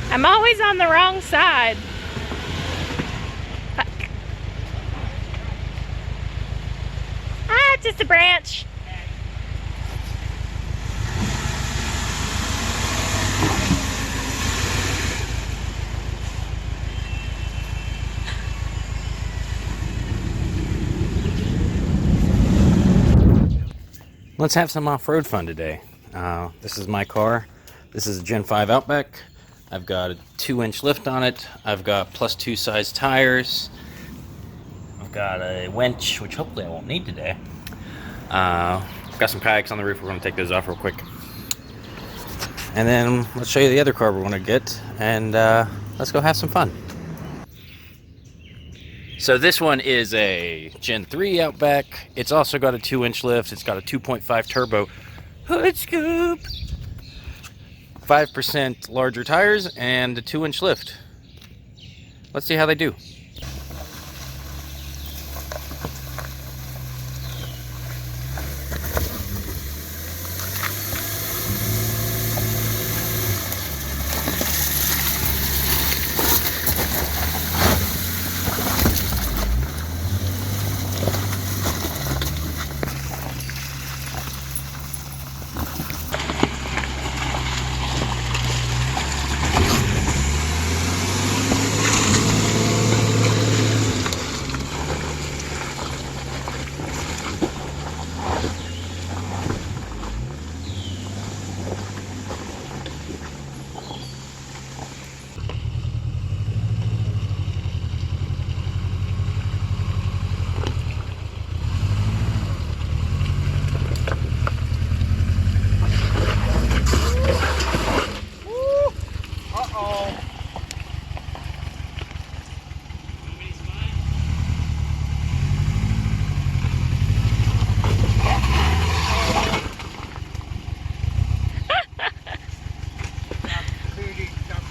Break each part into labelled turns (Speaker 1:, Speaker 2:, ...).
Speaker 1: I'm always on the wrong side. Fuck. Ah, just a branch.
Speaker 2: Let's have some off-road fun today. This is my car. This is a Gen 5 Outback. I've got a 2-inch lift on it. I've got +2 size tires. I've got a winch, which hopefully I won't need today. I've got some kayaks on the roof. We're going to take those off real quick. And then let's show you the other car we're going to get, and let's go have some fun. So this one is a Gen 3 Outback. It's also got a 2-inch lift. It's got a 2.5 turbo hood scoop, 5% larger tires, and a 2-inch lift. Let's see how they do.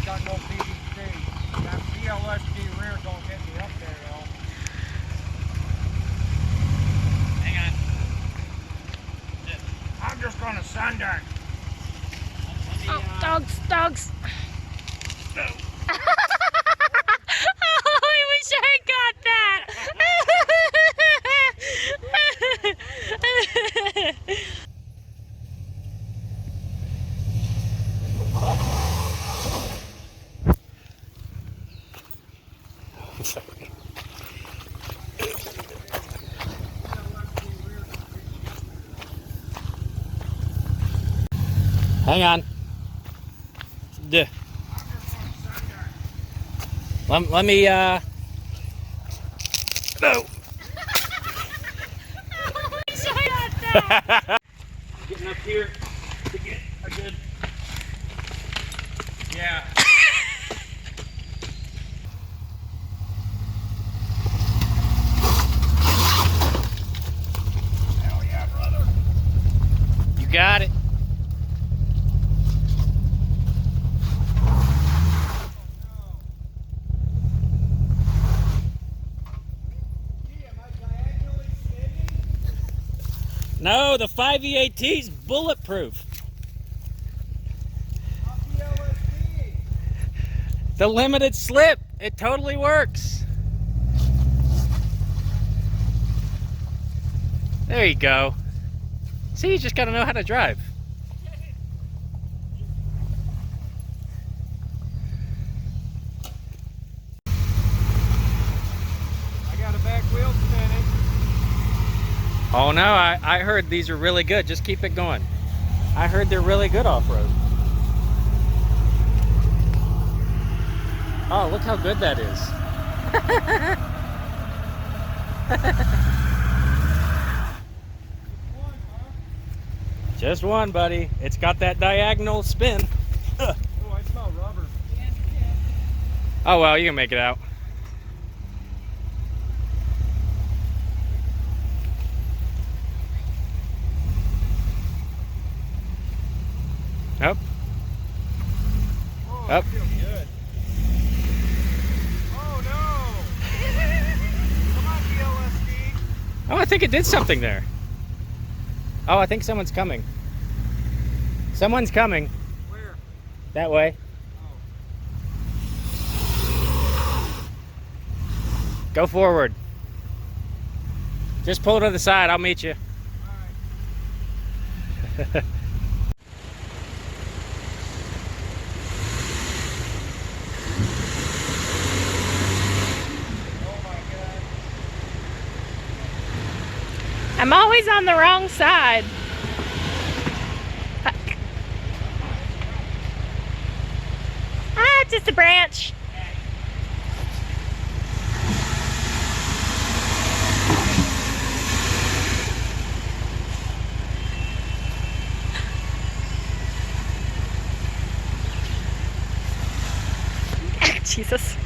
Speaker 3: Got no VLSD. That VLSD rear don't get me up there, though. Hang on. I'm just gonna send her.
Speaker 1: Oh, dogs, dogs.
Speaker 3: No.
Speaker 1: Oh, I wish I got that.
Speaker 2: Hang on. Duh. Let me, No.
Speaker 1: I wish I got that.
Speaker 2: Getting up here to get a good... Yeah.
Speaker 3: Hell yeah, brother.
Speaker 2: You got it. No, the 5E8T's bulletproof. The limited slip, it totally works. There you go. See, you just gotta know how to drive.
Speaker 3: I got a back wheel spinning.
Speaker 2: Oh no, I heard these are really good. Just keep it going. I heard they're really good off-road. Oh, look how good that is. Just one, buddy. It's got that diagonal spin.
Speaker 3: Oh, I smell rubber.
Speaker 2: Oh well, you can make it out. Up.
Speaker 3: Oh,
Speaker 2: Up.
Speaker 3: I feel good. Oh no! Come on, VLSD.
Speaker 2: Oh, I think it did something there. Oh, I think someone's coming. Someone's coming.
Speaker 3: Where?
Speaker 2: That way.
Speaker 3: Oh.
Speaker 2: Go forward. Just pull to the side. I'll meet you.
Speaker 1: I'm always on the wrong side. Fuck. Ah, just a branch. Jesus.